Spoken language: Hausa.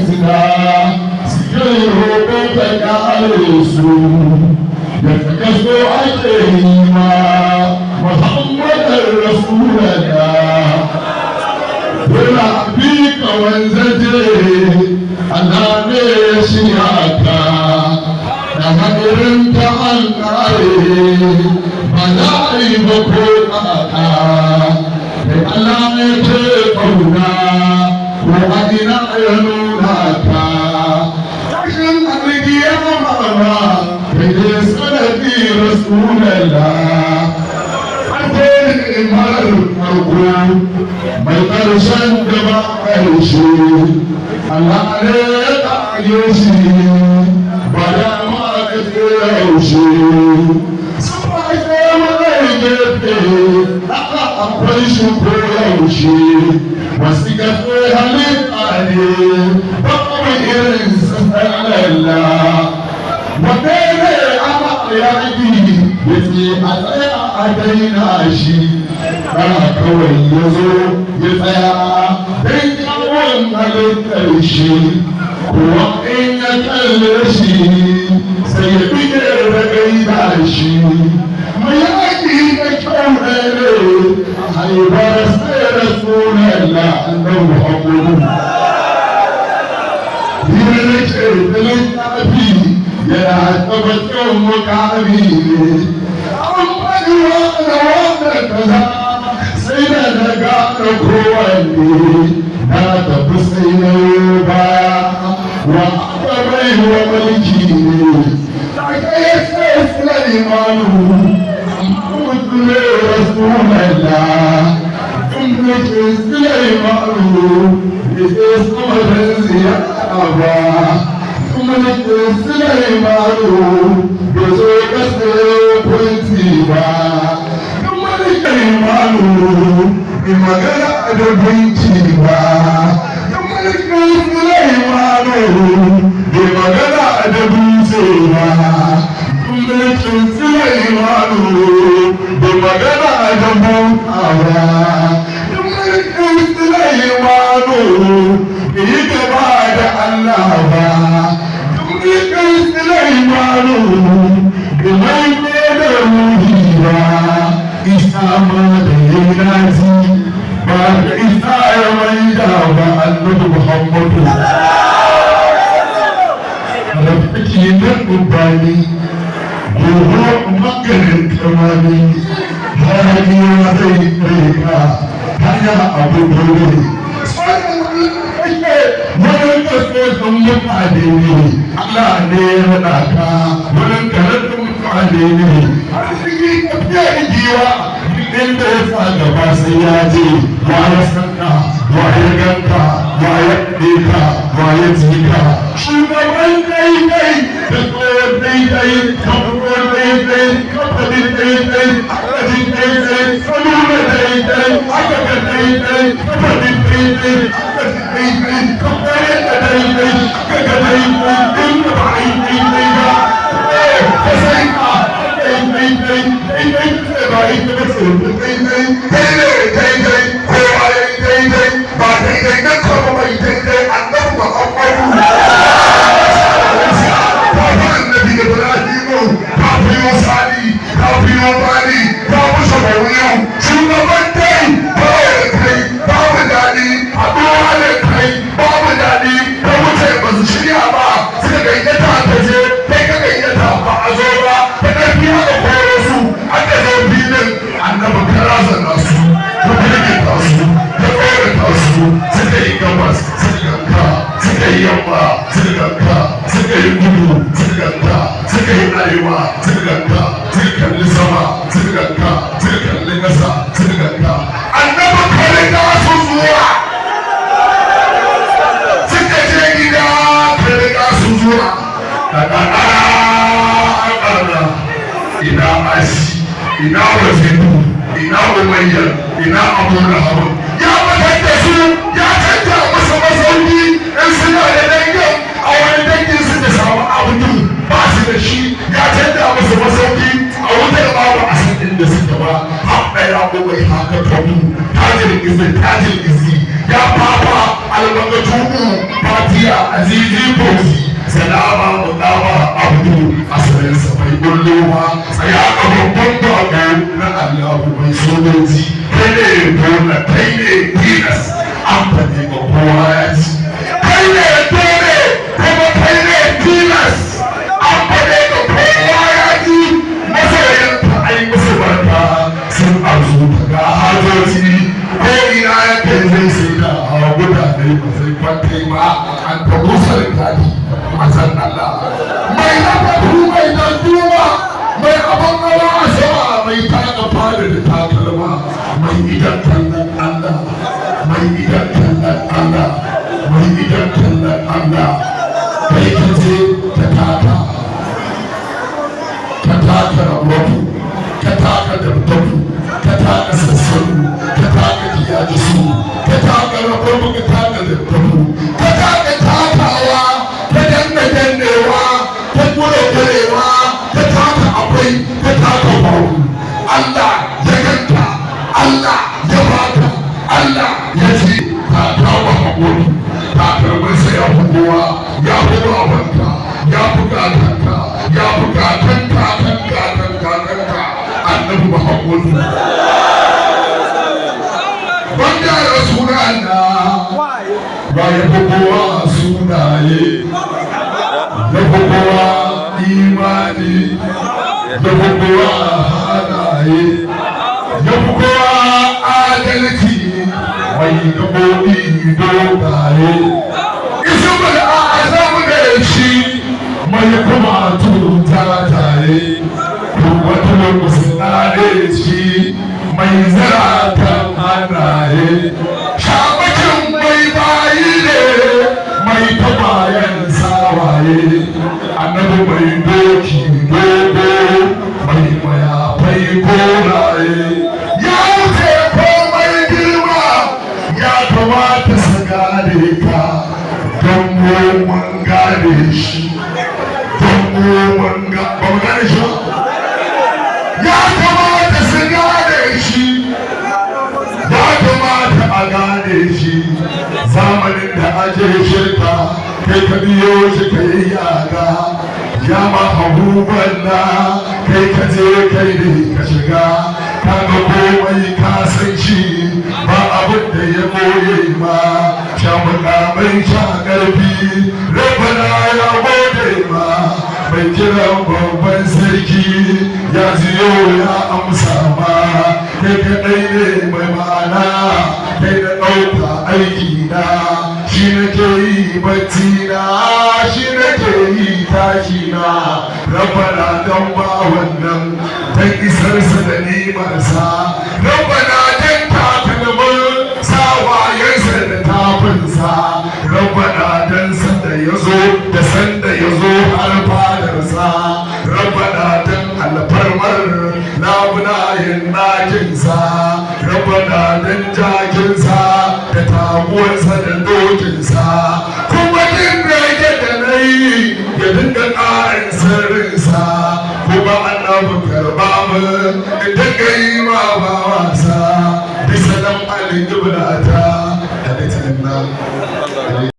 suna suke roƙo ka ƙare su da ka so ake yi ma Muhammadar Rasulallah dole bi ka wanzaje Allah ne ya shirya ka da hadirin ta an ƙare ba za a yi ba ko ƙaƙa da Allah ne ke ƙauna ko a ina ya nuna ka ƙarshen arziki ya mama da ke sanadi Rasulallah alherin marar farko mai ƙarshen da ba ƙarshe Allah ne ya ƙage shi ba da ma da ke yaushe sun ba ke mai gefe akwai shi ko yaushe wasu gafe halitta ne ba kuma irin sassanalla wadda ne aka yaƙi ya ce a tsaya a daina shi ɗana kawai ya zo ya tsaya don kyawun halittar shi kuwa in ya kalle shi sai ya bige da gaida shi mai yaƙi da kyau ne haibar sai Rasulallah annabi Muhammadu hira da ke da littafi yana tabbatar mukami ne an faɗi wanda kaza sai da na gane kowanne na tafi sai na baya wa aka bai wa mulki ne ta kai sai Sulaimanu Muhammadu ne Rasulallah mulkin Sulaimanu da ke sama da ziyara ba mulkin Sulaimanu da zo kasa kwanci ba mulkin Sulaimanu da magana da binci ba mulkin Sulaimanu da magana da dutse ba mulkin Sulaimanu da magana da mutawa Sulaimanu yi gaba da Allah ba dukkan Sulaimanu da mai da ruhi ba isa ma da ya nazi ba da isa ya mai da ba annabi Muhammadu rafiki na ubani gobe maganin kamani hariya zai rika hanya abu dole wurin kaso sun mutane ne Allah ne ya rada ka wurin karatun mutane ne arziki tafiya igiwa inda ya sa gaba sai ya je wa ya sanka wa ya ganka wa ya ɗeka wa ya jika shugaban daidai da tsohon daidai kafuwar daidai kafadin daidai akadin daidai salula daidai akaka daidai kafadin daidai akadin daidai kafarin da daidai akaka daidai inda ba a yi daidai ba ka sai ka daidai daidai ba a yi daidai daidai daidai kowa ya yi daidai ba daidai na kama mai daidai annabi ba kwakwaro shugaban dai kawai kai babu daɗi haɗuwa da kai babu daɗi ta wuce ba su shirya ba suka gayyata ta je kai ka gayyata ba a zo ba ta ƙarfi aka koro su aka zo filin annabi karazan nasu ta firgita su ta tsorata su suka yi gabas suka ganka suka yi yamma suka ganka suka yi kudu suka ganka suka yi arewa suka ganka suka kalli sama suka ganka suka kalli ƙasa suka ganka annabi kare da su zuwa suka je gida kare da su zuwa ina ashi ina waziru ina umayyar ina abu rahabu ya matar da su ya canja masa masauki in suna da dangin a wani dangin su da samu abu ba su da shi ya canja masa masauki a wutar babu a san inda suka ba haɓɓa ya ɓoye haka tabu tajir izi ya fafa alwagatubu fatiya azizi bozi salama mutaba abdu asalin sa mai bullowa tsaya ga babban bako na Allahu mai sojoji kai ne dole kai ne tilas amfani ga kowa ya ci kai ne dole kuma kai ne tilas amfani ga kowa ya ci masoyan ta ai musu barka sun arzu ga hajoji ko ina ya kai zai sai da hawa mutane ba sai kwantai ba an ta musa da kadi mazan Allah mai haɓaku mai danduwa mai abin hawa a sama mai taka fada da takalma mai idan kallon Allah mai idan kallon Allah mai idan kallon Allah kai ka je ka taka rahoto ka taka dabtabu ka taka sassaru ka taka kiyajisu ka taka rahoto ka taka dabtabu ka taka takawa ka dannewa ka kurewa ka taka akwai ka taka bawu Allah ya ganka Allah ya baka Allah ya ce ka kawo haƙuri ka karɓar sai ya fi kowa ya fi babanka ya fi kakanka ya fi kakanka annabi Muhammadu wanda ya sunana ba ya fi kowa sunaye ya fi kowa imani ya fi kowa halaye ya fi kowa adalci mai gaɓoɓi dogaye ismul azam da shi mai kuma tutaye wata lokacin ɗare shi mai zaratan hannaye shabakin mai bayi ne mai tabayan sawaye annabi mai doki dogo mai mayafai koraye ya wuce komai girma ya kamata su gane ka don mun gane shi don mun gane shi ya kamata su gane shi ya kamata a gane shi zamanin da ake shirka kai ka biyo shi ka yi yaga ya mahabuban na kai ka je kai ne ka shiga ka ga komai ka san shi ba abin da ya boye ma sha mukamai sha ƙarfi rabana ya gode ma mai kiran babban sarki ya ziyo ya amsa ma kai kaɗai ne mai ma'ana kai da ɗauka aiki na shi nake yi bacci na shi nake yi tashi na rabbana don ba wannan ta isarsa da nimarsa rabbana don takalmin sawayensa da tafinsa rabbana don sanda ya zo da sanda ya zo har fadarsa rabbana don alfarmar labunayen ɗakinsa rabbana don jakinsa da taguwarsa da dokinsa kuma din rage da na yi ya dinga ƙarin sirrinsa kuma annabi karɓa mu da dinga yi ma ba wasa bisa dan alin jibrata da